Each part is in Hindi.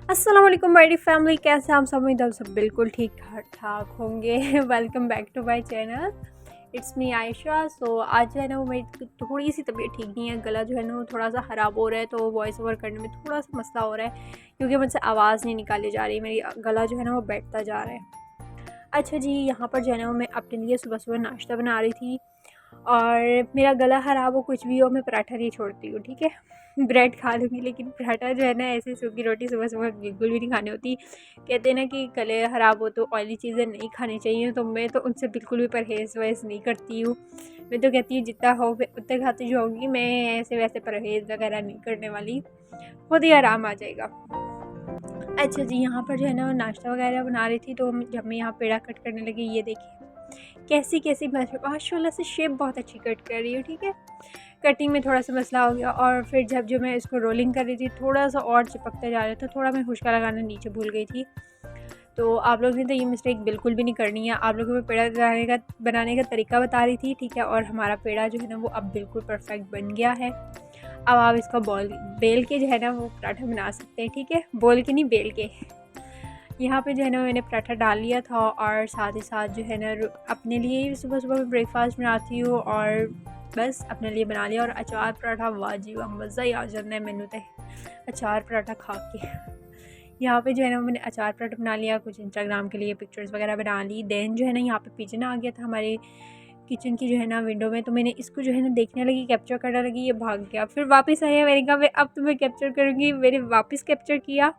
अस्सलाम वालेकुम माय डियर फैमिली, कैसे हम सब? उम्मीद है सब बिल्कुल ठीक ठाक होंगे। Welcome back to my channel. It's me Ayesha. So आज जो है ना वो मेरी थोड़ी सी तबीयत ठीक नहीं है। गला जो है ना वो थोड़ा सा ख़राब हो रहा है, तो वॉइस ओवर करने में थोड़ा सा मसला हो रहा है क्योंकि मुझसे आवाज़ नहीं निकाली जा रही। मेरी गला जो है ना वो बैठता जा रहा है। अच्छा जी, यहाँ पर जो है ना वो मैं अपने लिए सुबह सुबह नाश्ता बना रही थी और मेरा गला ख़राब हो कुछ भी हो, मैं पराठा नहीं छोड़ती हूँ, ठीक है। ब्रेड खा लूँगी लेकिन पराठा जो है ना, ऐसे सूखी रोटी सुबह सुबह बिल्कुल भी नहीं खानी होती। कहते हैं ना कि गले ख़राब हो तो ऑयली चीज़ें नहीं खानी चाहिए, तो मैं तो उनसे बिल्कुल भी परहेज़ वहेज़ नहीं करती हूँ। मैं तो कहती हूँ जितना हो उतने खाती जाऊँगी, मैं ऐसे वैसे परहेज़ वगैरह नहीं करने वाली, खुद ही आराम आ जाएगा। अच्छा जी, यहाँ पर जो है ना नाश्ता वगैरह बना रही थी, तो जब मैं यहाँ पेड़ा कट करने लगी, ये देखिए कैसी कैसी माशाल्लाह से शेप बहुत अच्छी कट कर रही है, ठीक है। कटिंग में थोड़ा सा मसला हो गया और फिर जब जो मैं इसको रोलिंग कर रही थी, थोड़ा सा और चिपकता जा रहा था, थोड़ा मैं खुशका लगाना नीचे भूल गई थी। तो आप लोगों ने तो ये मिस्टेक बिल्कुल भी नहीं करनी है। आप लोगों को पेड़ा बनाने का तरीका बता रही थी, ठीक है। और हमारा पेड़ा जो है ना वो अब बिल्कुल परफेक्ट बन गया है। अब आप इसका बेल के जो है ना वो पराठा बना सकते हैं, ठीक है। बोल के नहीं, बेल के। यहाँ पे जो है ना मैंने पराठा डाल लिया था और साथ ही साथ जो है ना अपने लिए सुबह सुबह मैं ब्रेकफास्ट बनाती हूँ और बस अपने लिए बना लिया। और अचार पराठा, वाह जी वाह, मज़ा ही आ जाता है मैनू तो अचार पराठा खा के। यहाँ पे जो है ना मैंने अचार पराठा बना लिया, कुछ इंस्टाग्राम के लिए पिक्चर्स वगैरह बना ली। देन जो है ना यहाँ पे पिजन आ गया था हमारे किचन की जो है ना विंडो में, तो मैंने इसको जो है ना देखने लगी, कैप्चर करने लगी, ये भाग गया। फिर वापस आया, मैंने कहा मैं अब तुम्हें कैप्चर करूँगी। मैंने वापस कैप्चर किया,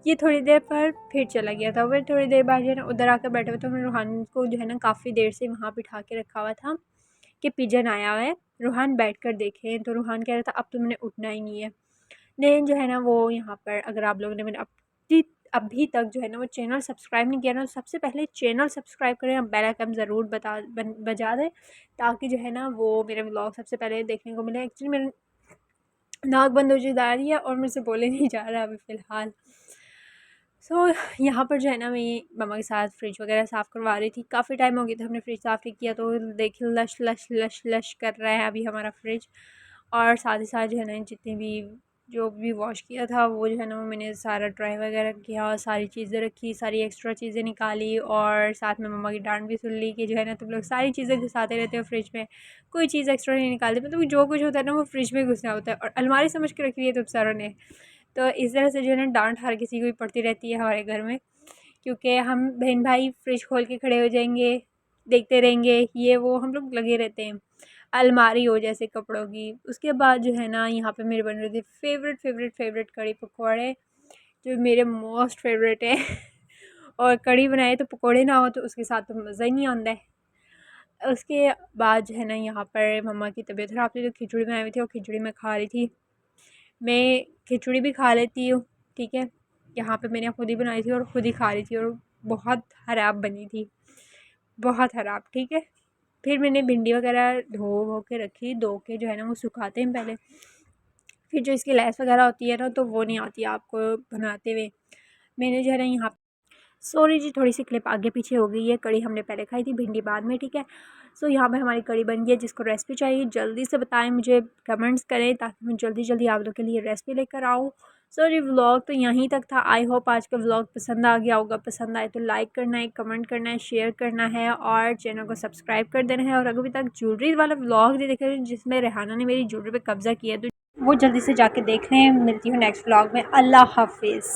ये थोड़ी देर पर फिर चला गया था। फिर थोड़ी देर बाद जो है ना उधर आकर बैठे हुए थे। मैं रूहान को जो है ना काफ़ी देर से वहाँ बिठा के रखा हुआ था कि पिजन आया हुआ है, रूहान बैठ कर देखे। तो रूहान कह रहा था अब तो मैंने उठना ही नहीं है। देन जो है ना वो यहाँ पर, अगर आप लोगों ने मैंने अभी तक जो है ना वो चैनल सब्सक्राइब नहीं किया ना, तो सबसे पहले चैनल सब्सक्राइब करें और बेल आइकन ज़रूर बजा दें, ताकि जो है ना वो मेरे व्लॉग सबसे पहले देखने को मिले। एक्चुअली मेरे नाक बंद हो जा रही है और मुझसे बोले नहीं जा रहा अभी फ़िलहाल। सो यहाँ पर जो है ना मैं मम्मा के साथ फ्रिज वगैरह साफ़ करवा रही थी। काफ़ी टाइम हो गया था हमने फ्रिज साफ़ नहीं किया, तो देखिए लश लश लश लश कर रहा है अभी हमारा फ्रिज। और साथ ही साथ जो है ना जितने भी जो भी वॉश किया था वो जो है ना वो मैंने सारा ड्राई वगैरह किया और सारी चीज़ें रखी, सारी एक्स्ट्रा चीज़ें निकाली। और साथ में मम्मा की डांट भी सुन ली कि जो है ना तुम लोग सारी चीज़ें घुसाते रहते हो फ्रिज में, कोई चीज़ एक्स्ट्रा नहीं निकालते। मतलब जो कुछ होता है ना वो फ्रिज में घुसना होता है, और अलमारी समझ के रखी है तुम सारों ने। तो इस तरह से जो है ना डांट हर किसी को भी पड़ती रहती है हमारे घर में, क्योंकि हम बहन भाई फ्रिज खोल के खड़े हो जाएंगे, देखते रहेंगे, ये वो हम लोग लगे रहते हैं। अलमारी हो जैसे कपड़ों की। उसके बाद जो है ना यहाँ पे मेरे बन रहे थे फेवरेट फेवरेट फेवरेट कड़ी पकौड़े, जो मेरे मोस्ट फेवरेट है। और कड़ी बनाए तो पकौड़े ना हो तो उसके साथ तो मज़ा ही नहीं आता है। उसके बाद जो है ना यहाँ पर मम्मा की तबीयत ख़राब थी, तो खिचड़ी बनाई हुई थी और खिचड़ी मैं खा रही थी। मैं खिचड़ी भी खा लेती हूँ, ठीक है। यहाँ पे मैंने खुद ही बनाई थी और खुद ही खा रही थी, और बहुत ख़राब बनी थी, बहुत ख़राब, ठीक है। फिर मैंने भिंडी वगैरह धो वो के रखी, धो के जो है ना वो सुखाते हैं पहले। फिर जो इसकी लैस वगैरह होती है ना, तो वो नहीं आती आपको बनाते हुए। मैंने जो है ना यहाँ, सॉरी जी थोड़ी सी क्लिप आगे पीछे हो गई है। कड़ी हमने पहले खाई थी, भिंडी बाद में, ठीक है। सो यहाँ पे हमारी कड़ी बन गई है। जिसको रेसिपी चाहिए जल्दी से बताएं, मुझे कमेंट्स करें, ताकि मैं जल्दी जल्दी आप लोग के लिए रेसिपी लेकर आऊँ। सो जी व्लॉग तो यहीं तक था। आई होप आज का व्लॉग पसंद आ गया होगा। पसंद आए तो लाइक करना है, कमेंट करना है, शेयर करना है और चैनल को सब्सक्राइब कर देना है। और अभी तक ज्वेलरी वाला व्लॉग नहीं देखे जिसमें रेहाना ने मेरी ज्वेलरी पर कब्ज़ा किया, तो वो जल्दी से जाके देख लें। मिलती हूँ नेक्स्ट व्लॉग में। अल्लाह हाफिज़।